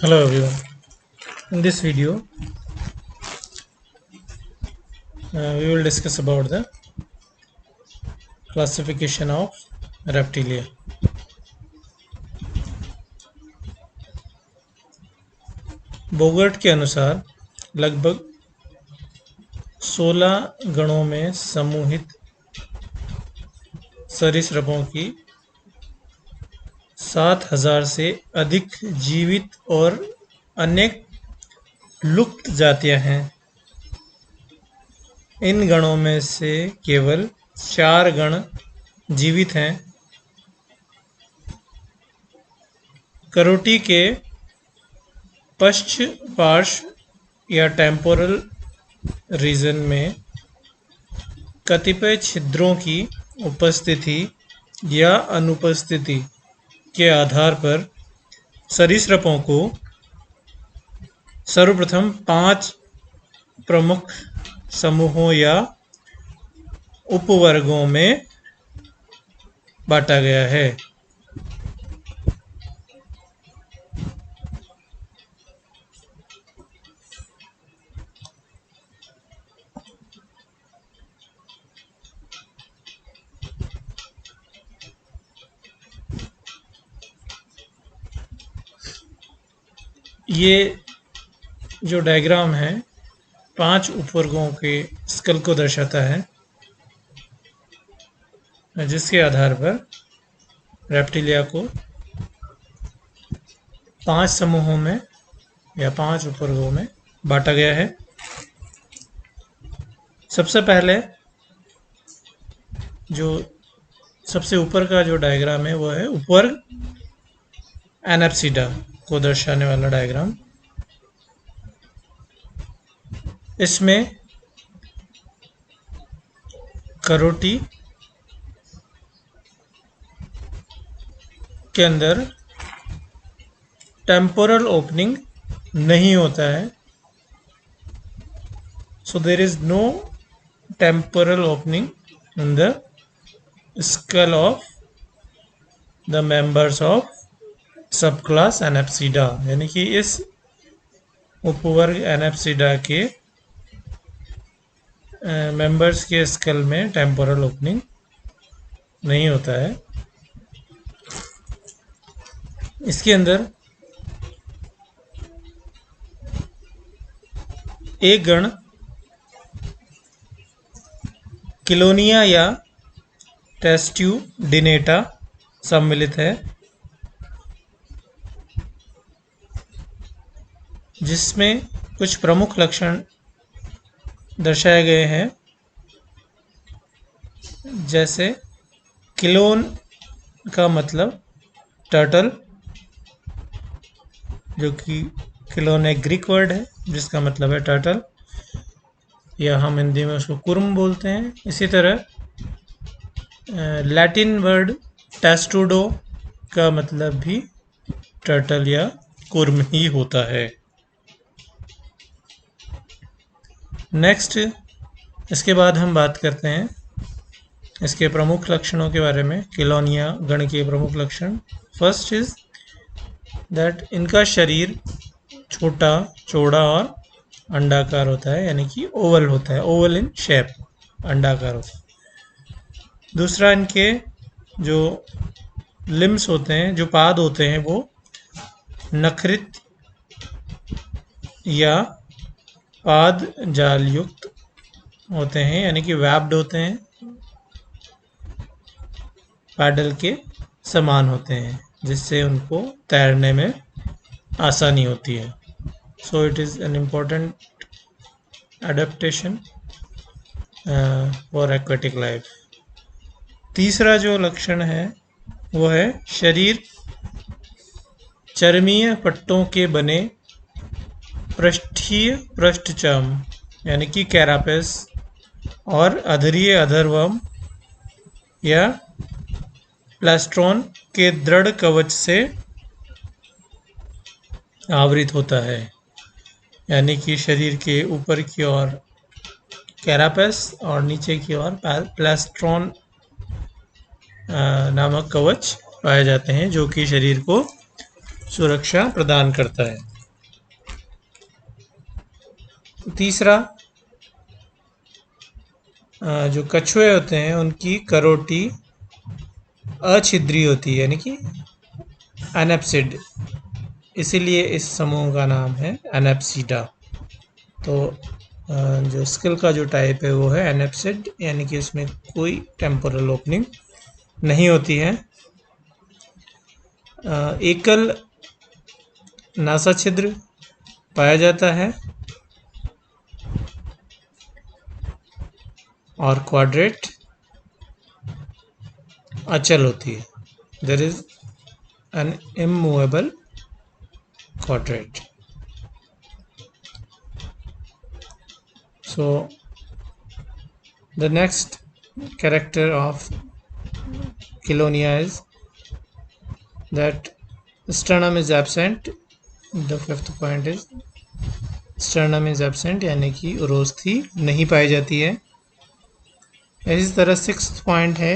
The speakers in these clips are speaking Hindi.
Hello everyone. In this video, we will discuss about the classification of reptilia. बोगर्ट के अनुसार लगभग 16 गणों में समूहित सरीसृपों की 7000 से अधिक जीवित और अनेक लुप्त जातियां हैं। इन गणों में से केवल 4 गण जीवित हैं। करोटी के पश्च पार्श्व या टेम्पोरल रीजन में कतिपय छिद्रों की उपस्थिति या अनुपस्थिति के आधार पर सरीसृपों को सर्वप्रथम 5 प्रमुख समूहों या उपवर्गों में बांटा गया है। ये जो डायग्राम है 5 उपवर्गों के स्कल को दर्शाता है, जिसके आधार पर रेप्टिलिया को 5 समूहों में या 5 उपवर्गों में बांटा गया है। सबसे पहले जो सबसे ऊपर का जो डायग्राम है वो है उपवर्ग एनाप्सिडा को दर्शाने वाला डायग्राम। इसमें करोटी के अंदर टेम्पोरल ओपनिंग नहीं होता है, so there is no temporal opening in the skull of the members of subclass Anapsida, यानी कि इस उपवर्ग एनाप्सिडा के मेंबर्स के स्कल में टेम्पोरल ओपनिंग नहीं होता है। इसके अंदर एक गण किलोनिया या टेस्ट्यूडिनेटा सम्मिलित है, जिसमें कुछ प्रमुख लक्षण दर्शाए गए हैं, जैसे किलोन का मतलब टर्टल, जो कि किलोन एक ग्रीक वर्ड है जिसका मतलब है टर्टल, या हम हिंदी में उसको कुर्म बोलते हैं। इसी तरह लैटिन वर्ड टेस्टुडो का मतलब भी टर्टल या कुर्म ही होता है। नेक्स्ट, इसके बाद हम बात करते हैं इसके प्रमुख लक्षणों के बारे में। किलोनिया गण के प्रमुख लक्षण, फर्स्ट इज दैट इनका शरीर छोटा, चौड़ा और अंडाकार होता है, यानी कि ओवल होता है, ओवल इन शेप, अंडाकार होता है। दूसरा, इनके जो लिम्स होते हैं, जो पाद होते हैं, वो नखरित या पाद जाल युक्त होते हैं, यानी कि वैब्ड होते हैं, पैडल के समान होते हैं, जिससे उनको तैरने में आसानी होती है। सो it is an important adaptation for aquatic life. तीसरा जो लक्षण है वो है शरीर चर्मीय पट्टों के बने पृष्ठीय पृष्ठचर्म, यानी कि कैरापेस, और अधरीय अधरवर्म या प्लास्ट्रॉन के दृढ़ कवच से आवृत होता है, यानी कि शरीर के ऊपर की ओर कैरापेस और नीचे की ओर प्लास्ट्रॉन नामक कवच पाए जाते हैं, जो कि शरीर को सुरक्षा प्रदान करता है। तीसरा, जो कछुए होते हैं उनकी करोटी अछिद्रीय होती है, यानी कि एनेप्सिड, इसीलिए इस समूह का नाम है एनेप्सिडा। तो जो स्किल का जो टाइप है वो है एनेप्सिड, यानी कि इसमें कोई टेम्पोरल ओपनिंग नहीं होती है। एकल नासा छिद्र पाया जाता है और क्वाड्रेट अचल होती है। There is an immovable quadrate. So the next character of chelonia is that sternum is absent. The fifth point is sternum is absent, यानी कि उरोस्थी नहीं पाई जाती है। इसी तरह सिक्स्थ पॉइंट है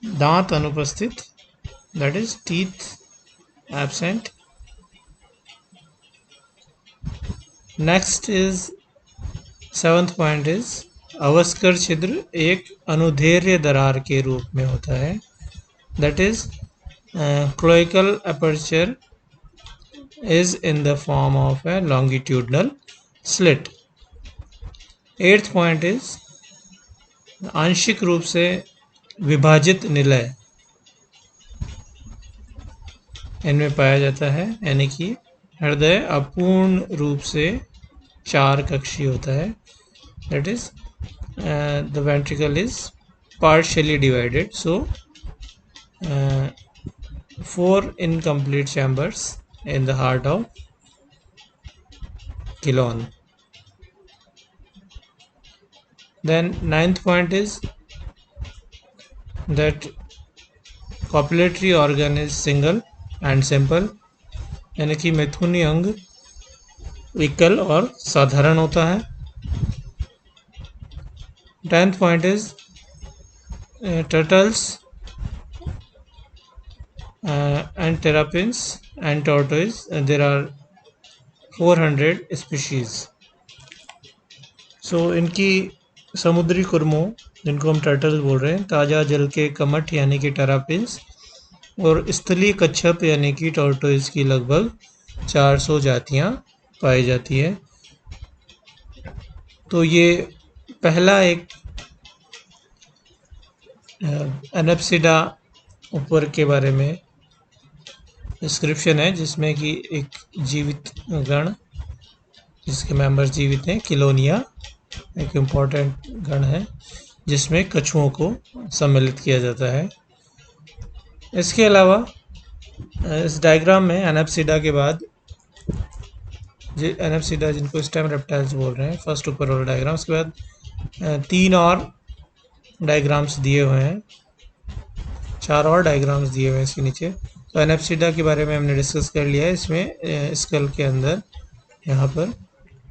दांत अनुपस्थित, that is teeth absent. Next is seventh point is अवस्कर छिद्र एक अनुदैर्घ्य दरार के रूप में होता है, that is cloacal aperture is in the form of a longitudinal slit. Eighth point is आंशिक रूप से विभाजित निलय इनमें पाया जाता है, यानी कि हृदय अपूर्ण रूप से चार कक्षीय होता है, that is the ventricle is partially divided, so 4 incomplete chambers in the heart of Chilon. Then ninth point is that copulatory organ is single and simple, यानी कि मैथुनी अंग विकल और साधारण होता है। 10th point is turtles and terrapins and tortoise, there are 400 species. So इनकी समुद्री कुर्मों, जिनको हम टर्टल्स बोल रहे हैं, ताज़ा जल के कमट यानी कि टेरापिन्स, और स्थलीय कच्छप यानी कि टॉर्टोइज की लगभग 400 जातियां पाई जाती है। तो ये पहला एक एनेप्सिडा ऊपर के बारे में डिस्क्रिप्शन है, जिसमें कि एक जीवित गण जिसके मेंबर्स जीवित हैं, किलोनिया एक इम्पॉर्टेंट गण है जिसमें कछुओं को सम्मिलित किया जाता है। इसके अलावा इस डायग्राम में एनेप्सिडा के बाद एनेप्सिडा जिनको स्टेम रेप्टाइल्स बोल रहे हैं, फर्स्ट ऊपर वाला डायग्राम, उसके बाद 3 और डायग्राम्स दिए हुए हैं, 4 और डायग्राम्स दिए हुए हैं इसके नीचे। तो एनेप्सिडा के बारे में हमने डिस्कस कर लिया है। इसमें स्कल के अंदर यहाँ पर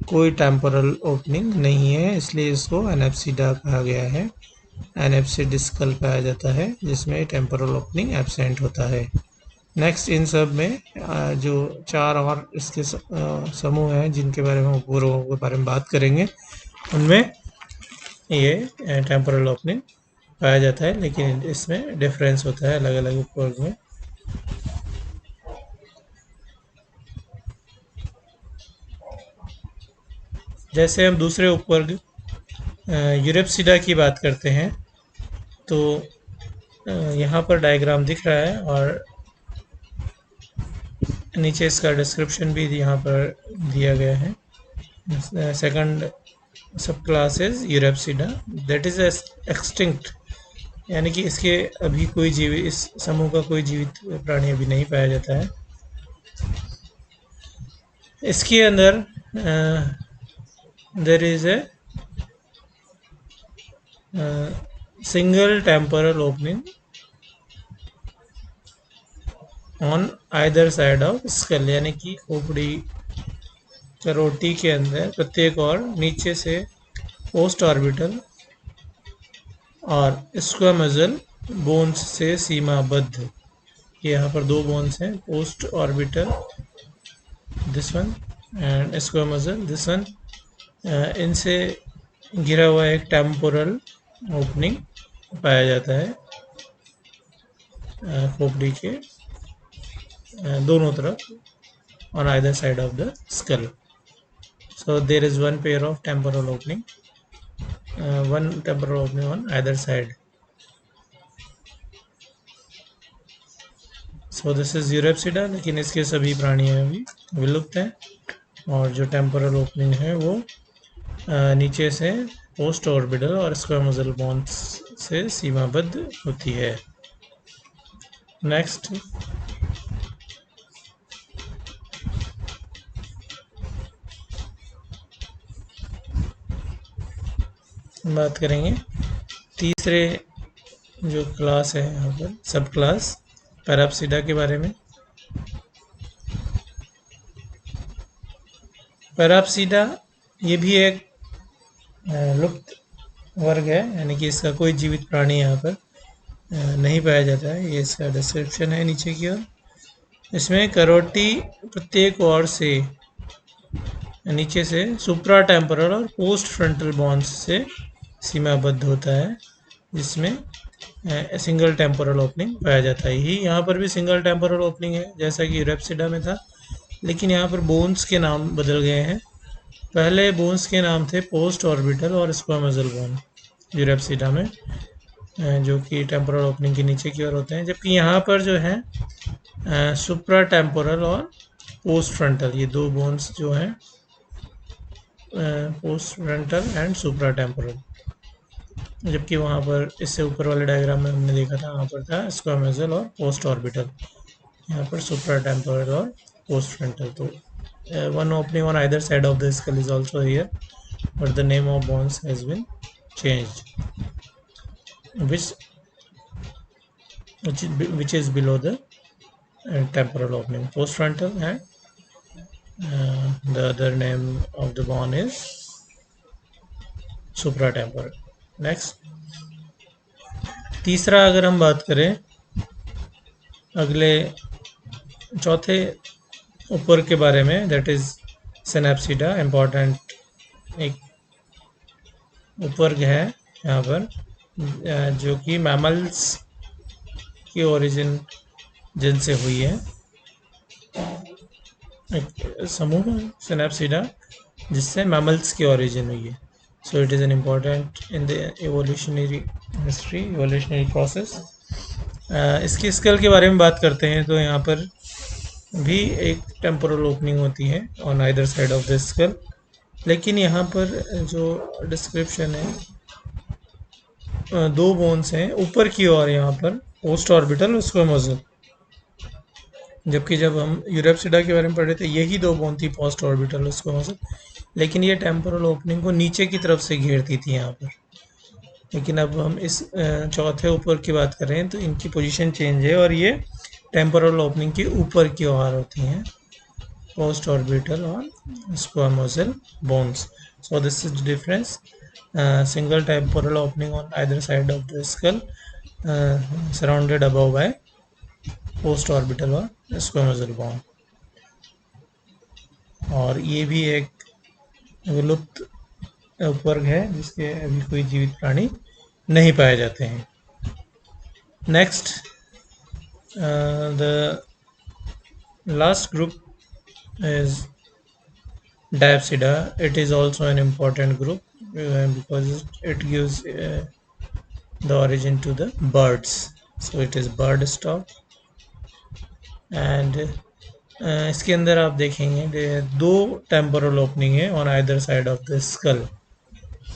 कोई टेम्पोरल ओपनिंग नहीं है, इसलिए इसको एनेप्सिडा कहा गया है। एनेप्सिड स्कल पाया जाता है जिसमें टेम्पोरल ओपनिंग एब्सेंट होता है। नेक्स्ट इन सब में जो 4 और इसके समूह हैं जिनके बारे में हम उपवर्गों के बारे में बात करेंगे, उनमें ये टेम्पोरल ओपनिंग पाया जाता है, लेकिन इसमें डिफरेंस होता है अलग अलग उपवर्ग में। जैसे हम दूसरे उपवर्ग यूरेप्सिडा की बात करते हैं, तो यहाँ पर डायग्राम दिख रहा है और नीचे इसका डिस्क्रिप्शन भी यहाँ पर दिया गया है। Second subclass is Euryapsida, that is extinct, यानी कि इसके अभी कोई जीवित, इस समूह का कोई जीवित प्राणी अभी नहीं पाया जाता है। इसके अंदर there is a single temporal opening on either side of skull, यानी कि खोपड़ी करोटी के अंदर प्रत्येक और नीचे से पोस्ट ऑर्बिटल और स्क्वामजल बोन्स से सीमाबद्ध। यहाँ पर 2 बोन्स हैं, postorbital this one and squamosal this one, इनसे घिरा हुआ एक टेम्पोरल ओपनिंग पाया जाता है खोपड़ी के दोनों तरफ on either side of the skull. So there is one pair of temporal opening, one temporal opening on either side. So this is यूरेप्सिडा, लेकिन इसके सभी प्राणी अभी विलुप्त हैं और जो टेम्पोरल ओपनिंग है वो नीचे से पोस्ट ऑर्बिटल और स्क्वेमोजल बोन्स से सीमाबद्ध होती है। नेक्स्ट बात करेंगे तीसरे जो क्लास है यहाँ पर सब क्लास पैराप्सिडा के बारे में। पैराप्सिडा ये भी एक लुप्त वर्ग है, यानी कि इसका कोई जीवित प्राणी यहाँ पर नहीं पाया जाता है। ये इसका डिस्क्रिप्शन है नीचे की ओर। इसमें करोटी प्रत्येक ओर से नीचे से सुप्रा टेम्पोरल और पोस्ट फ्रंटल बोन्स से सीमाबद्ध होता है, जिसमें सिंगल टेम्पोरल ओपनिंग पाया जाता है। यही यहाँ पर भी सिंगल टेम्पोरल ओपनिंग है जैसा कि यूरेप्सिडा में था, लेकिन यहाँ पर बोन्स के नाम बदल गए हैं। पहले बोन्स के नाम थे पोस्ट ऑर्बिटल और स्क्वेमोजल बोन यूरेप्सिडा में, जो कि टेम्पोरल ओपनिंग के नीचे की ओर होते हैं, जबकि यहाँ पर जो है सुप्रा टेम्पोरल और पोस्ट फ्रंटल, ये दो बोन्स जो हैं post frontal and supra temporal, जबकि वहाँ पर इससे ऊपर वाले डायग्राम में हमने देखा था वहाँ पर था स्क्वेमोजल और पोस्ट ऑर्बिटल, यहाँ पर सुप्रा टेम्पोरल और पोस्ट फ्रंटल। तो one opening on either side of the skull is also here, but the name of bones has been changed, which is below the temporal opening, post frontal, and the other name of the bone is supratemporal. Next, तीसरा अगर हम बात करें अगले चौथे ऊपर के बारे में, दैट इज सिनेप्सिडा, इम्पॉर्टेंट एक उपवर्ग है यहाँ पर, जो कि मैमल्स की ओरिजिन जिनसे हुई है। एक समूह सिनेप्सिडा जिससे मैमल्स की ओरिजिन हुई है। सो it is an important in the evolutionary history, evolutionary process. इसकी स्कल के बारे में बात करते हैं तो यहाँ पर भी एक टेम्पोरल ओपनिंग होती है on either side of the school, लेकिन यहाँ पर जो डिस्क्रिप्शन है दो बोन्स हैं ऊपर की ओर, यहाँ पर पोस्ट ऑर्बिटल और स्क्वेमोजल, जबकि जब हम यूरेप्सिडा के बारे में पढ़ रहे थे यही दो बोन थी पोस्ट ऑर्बिटल और स्क्वेमोजल, लेकिन ये टेम्पोरल ओपनिंग को नीचे की तरफ से घेरती थी यहाँ पर। लेकिन अब हम इस चौथे ऊपर की बात कर रहे हैं तो इनकी पोजीशन चेंज है और ये टेम्पोरल ओपनिंग की ऊपर की ओर होती हैं, पोस्ट ऑर्बिटल और squamosal bones. So this is difference, single temporal opening on either side of the skull, surrounded above by postorbital और स्क्वेमोजल बोन। और ये भी एक विलुप्त उपवर्ग है जिसके अभी कोई जीवित प्राणी नहीं पाए जाते हैं। Next, the last group is Diapsida. It is also an important group because it gives the origin to the birds. So it is bird stock, and इसके अंदर आप देखेंगे दो टेम्पोरल ओपनिंग है on either side of the school,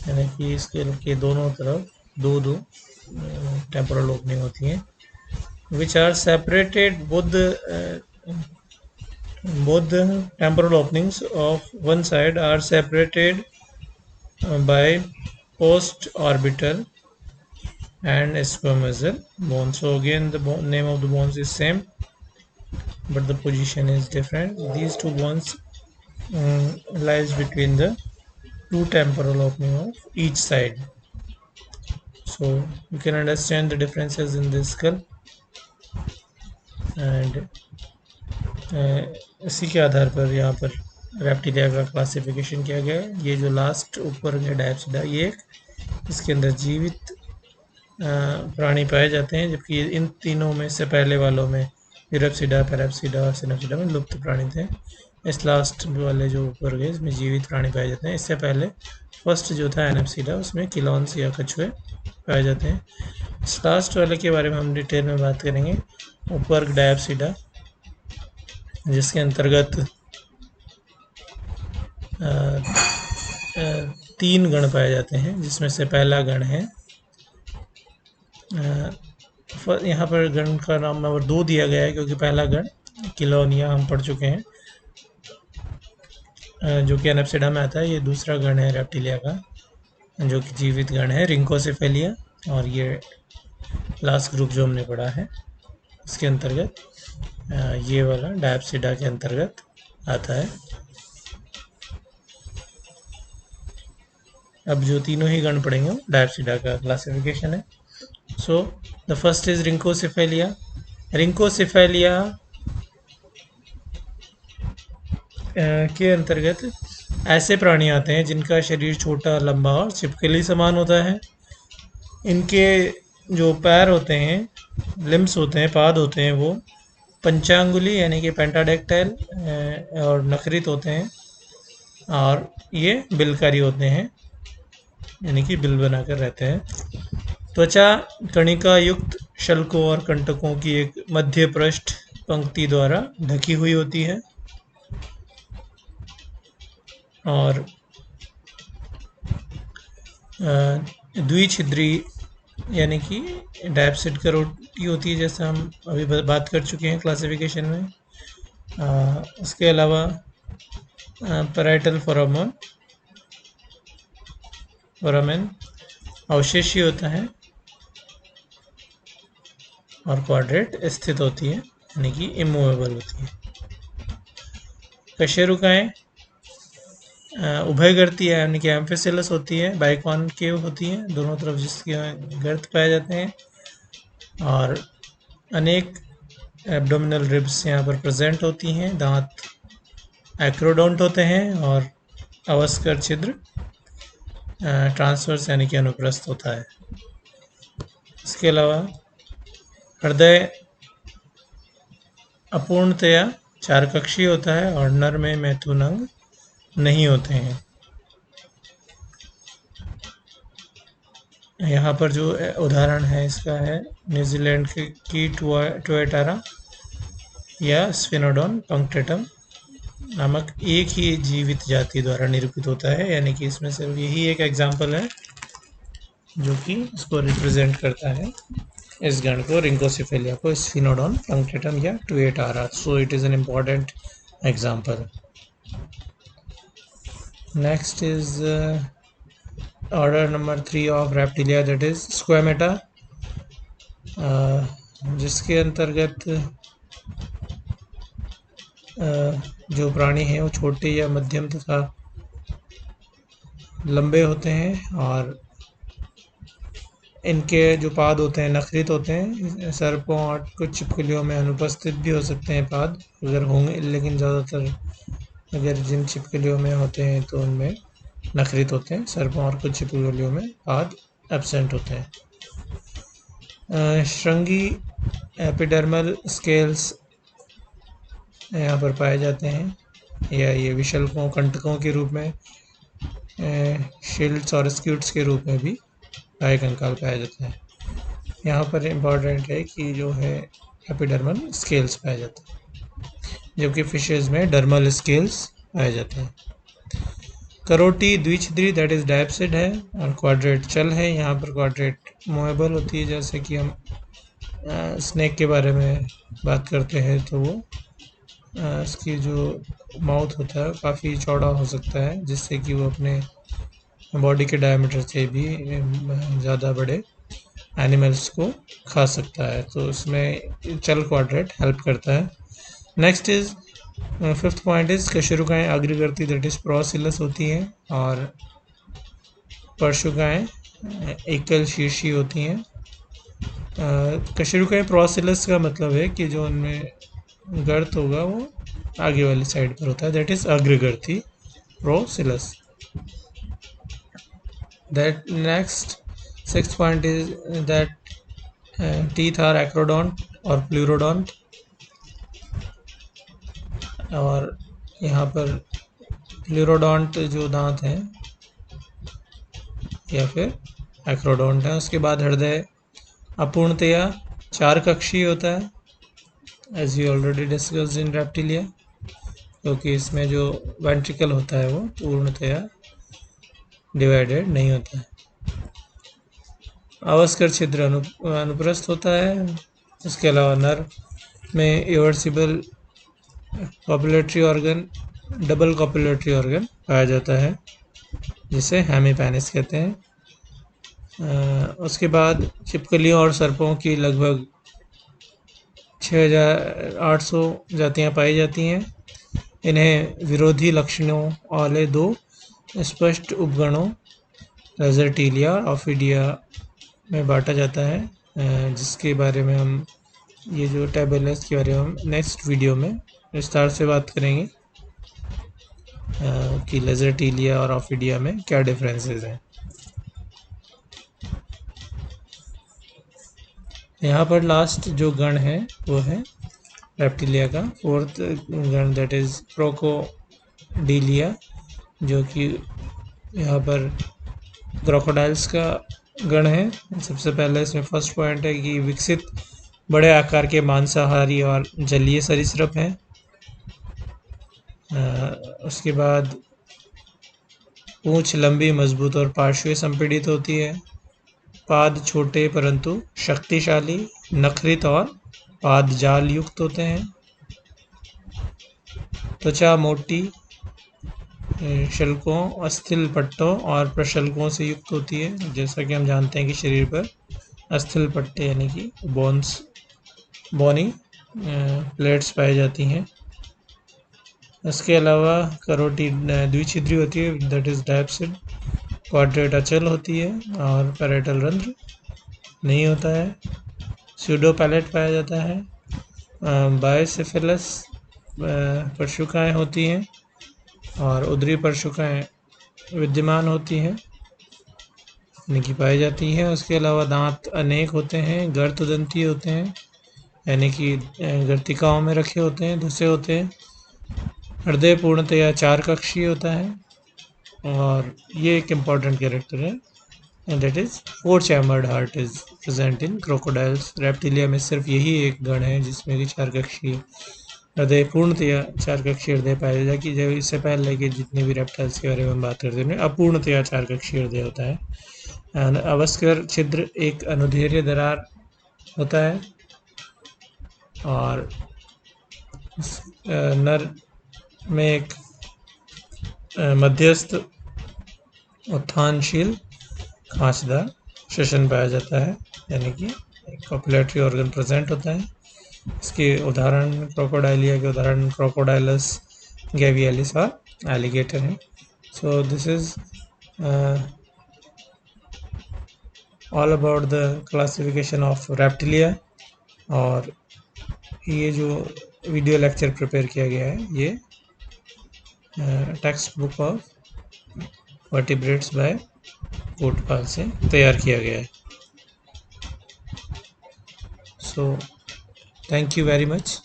यानी कि स्कल के दोनों तरफ दो दो टेम्पोरल ओपनिंग होती हैं, which are separated, both the temporal openings of one side are separated by post orbital and squamosal bone. So again the name of the bones is same, but the position is different. These two bones lies between the two temporal opening of each side. So you can understand the differences in this skull, and इसी के आधार पर यहाँ पर रेप्टिलिया का क्लासिफिकेशन किया गया है। ये जो लास्ट ऊपर है डायप्सिडा, ये इसके अंदर जीवित प्राणी पाए जाते हैं, जबकि इन तीनों में से पहले वालों में यूरेप्सिडा, पैराप्सिडा और सिनोप्सिडा में लुप्त प्राणी थे। इस लास्ट वाले जो ऊपर गए इसमें जीवित प्राणी पाए जाते हैं। इससे पहले फर्स्ट जो था एनेप्सिडा, उसमें किलॉन्स या कछुए पाए जाते हैं। इस लास्ट वाले के बारे में हम डिटेल में बात करेंगे। ऊपर डायप्सिडा, जिसके अंतर्गत 3 गण पाए जाते हैं, जिसमें से पहला गण है, यहाँ पर गण का नाम नंबर 2 दिया गया है क्योंकि पहला गण किलोनिया हम पढ़ चुके हैं, जो कि एनेप्सिडा में आता है। ये दूसरा गण है रेप्टिलिया का, जो कि जीवित गण है, रिंकोसिफेलिया। और ये लास्ट ग्रुप जो हमने पढ़ा है, इसके अंतर्गत ये वाला डायप्सिडा के अंतर्गत आता है। अब जो तीनों ही गण पढ़ेंगे डायप्सिडा का क्लासिफिकेशन है। So the first is Rhynchocephalia. Rhynchocephalia के अंतर्गत ऐसे प्राणी आते हैं जिनका शरीर छोटा, लंबा और छिपकली समान होता है। इनके जो पैर होते हैं, लिम्स होते हैं, पाद होते हैं, वो पंचांगुली यानी कि पेंटाडेक्टाइल और नखरित होते हैं, और ये बिलकारी होते हैं, यानी कि बिल बनाकर रहते हैं। त्वचा कणिका युक्त शल्कों और कंटकों की एक मध्य पृष्ठ पंक्ति द्वारा ढकी हुई होती है, और द्विछिद्री यानी कि डायप्सिड करोटी होती है, जैसा हम अभी बात कर चुके हैं क्लासिफिकेशन में। इसके अलावा पैराइटल फोरामेन अवशेषी होता है, और क्वाड्रेट स्थित होती है, यानी कि इमूवेबल होती है। कशेरुकाएं उभयगर्ती है, यानी कि एम्फिसिलस होती है, बाइकॉनकेव होती है, दोनों तरफ जिसके गर्त पाए जाते हैं, और अनेक एब्डोमिनल रिब्स यहाँ पर प्रेजेंट होती हैं। दांत एक्रोडोंट होते हैं, और अवस्कर छिद्र ट्रांसवर्स यानी कि अनुप्रस्थ होता है। इसके अलावा हृदय अपूर्णतया 4 कक्षीय होता है, और नर में मैथुन अंग नहीं होते हैं। यहाँ पर जो उदाहरण है इसका है न्यूजीलैंड की टुएटारा या स्फिनोडोन पंक्टेटम नामक एक ही जीवित जाति द्वारा निरूपित होता है, यानी कि इसमें सिर्फ यही एक एग्जाम्पल है जो कि इसको रिप्रेजेंट करता है, इस गण को, रिंकोसिफेलिया को, स्फिनोडोन पंक्टेटम या tuatara. So it is an important example. Next is order number 3 of Reptilia, that is Squamata, जिसके अंतर्गत जो प्राणी हैं वो छोटे या मध्यम तथा लंबे होते हैं, और इनके जो पाद होते हैं नखरित होते हैं। सर्पों और कुछ छिपकलियों में अनुपस्थित भी हो सकते हैं पाद, अगर होंगे, लेकिन ज़्यादातर अगर जिन छिपकलियों में होते हैं तो उनमें नखरित होते हैं। सर्पों और कुछ छिपकलियों में पाद एब्सेंट होते हैं। श्रृंगी एपिडर्मल स्केल्स यहाँ पर पाए जाते हैं, या ये विशल्कों, कंटकों के रूप में, शील्ड्स और स्क्यूट्स के रूप में भी पाए कंकाल पाया जाता है। यहाँ पर इम्पॉर्टेंट है कि जो है एपिडर्मल स्केल्स पाए जाते हैं, जबकि फिशेज में डर्मल स्केल्स पाए जाते हैं। करोटी द्विछिद्री, दैट इज डायप्सिड है, और क्वाड्रेट चल है। यहाँ पर क्वाड्रेट मूवेबल होती है, जैसे कि हम स्नेक के बारे में बात करते हैं तो वो इसकी जो माउथ होता है काफ़ी चौड़ा हो सकता है, जिससे कि वो अपने बॉडी के डायमीटर से भी ज़्यादा बड़े एनिमल्स को खा सकता है, तो इसमें चल क्वाड्रेट हेल्प करता है। Next is 5th point is कशेरुकाएँ अग्रवर्ती, दैट इज प्रोसिलस होती हैं, और परशुकाएँ एकल शीर्षी होती हैं। कशेरुकाएँ प्रोसिलस का मतलब है कि जो उनमें गर्त होगा वो आगे वाली साइड पर होता है, दैट इज अग्रग्रंथि procoelous. That next sixth point is that teeth are acrodont और pleurodont. और यहाँ पर प्लूरोडोंट जो दांत हैं या फिर एक्रोडोंट है. उसके बाद हृदय अपूर्णतया 4 कक्षीय होता है, as you already discussed in Reptilia, क्योंकि इसमें जो वेंट्रिकल होता है वो पूर्णतया डिवाइडेड नहीं होता है. अवस्कर छिद्र अनुप्रस्थ होता है. उसके अलावा नर में इवर्सिबल copulatory organ, double copulatory organ पाया जाता है, जिसे हेमीपेनिस कहते हैं. उसके बाद छिपकलियों और सर्पों की लगभग 6800 जातियां पाई जाती हैं. इन्हें विरोधी लक्षणों वाले 2 स्पष्ट उपगणों लेजरटीलिया और ऑफिडिया में बांटा जाता है, जिसके बारे में हम, ये जो टेबल है इसके बारे में हम नेक्स्ट वीडियो में विस्तार से बात करेंगे कि लेजरटीलिया और ऑफिडिया में क्या डिफरेंसेस हैं. यहाँ पर लास्ट जो गण है वो है रेप्टिलिया का 4th गण, दैट इज क्रोकोडिलिया, जो कि यहाँ पर क्रोकोडाइल्स का गण है. सबसे पहले इसमें फर्स्ट पॉइंट है कि विकसित बड़े आकार के मांसाहारी और जलीय सरीसृप हैं. उसके बाद पूंछ लंबी, मजबूत और पार्श्व संपीड़ित होती है. पाद छोटे परंतु शक्तिशाली, नखरित और पाद जाल युक्त होते हैं. त्वचा मोटी, शल्कों, अस्थिल पट्टों और प्रशल्कों से युक्त होती है. जैसा कि हम जानते हैं कि शरीर पर अस्थिल पट्टे यानी कि बोनी प्लेट्स पाई जाती हैं. इसके अलावा करोटिड द्विछिद्री होती है, दैट इज डायप्सिड. क्वाड्रेट अचल होती है और पैरेटल रंध्र नहीं होता है. स्यूडो पैलेट पाया जाता है. बायोसिफिलस परशुकाएँ होती हैं और उदरी परशुकाएँ विद्यमान होती हैं, यानी पाई जाती हैं. उसके अलावा दांत अनेक होते हैं, गर्तदंती होते हैं, यानी कि गर्तिकाओं में रखे होते हैं, धंसे होते हैं. हृदय पूर्णतया 4 कक्षीय होता है और ये एक इम्पॉर्टेंट कैरेक्टर है, and that is 4 chambered heart is present in crocodiles. Reptilia में सिर्फ यही एक गण है जिसमें कि 4 कक्षीय हृदय, पूर्णतया 4 कक्षीय हृदय पाया जाए. कि जब इससे पहले कि जितने भी रेप्टाइल्स के बारे में हम बात करते हैं अपूर्णतया 4 कक्षीय हृदय होता है. अवस्कर छिद्र एक अनुदैर्घ्य दरार होता है और नर में एक मध्यस्थ उत्थानशील खांचदार श्वसन पाया जाता है, यानी कि एक कॉपुलेटरी ऑर्गन प्रेजेंट होता है. इसके उदाहरण क्रोकोडाइलिया के उदाहरण क्रोकोडाइलस, गैवियालिस और एलिगेटर हैं. सो this is all about the classification of reptilia. और ये जो वीडियो लेक्चर प्रिपेयर किया गया है ये text book of vertebrates by Kotpal से तैयार किया गया है. So thank you very much.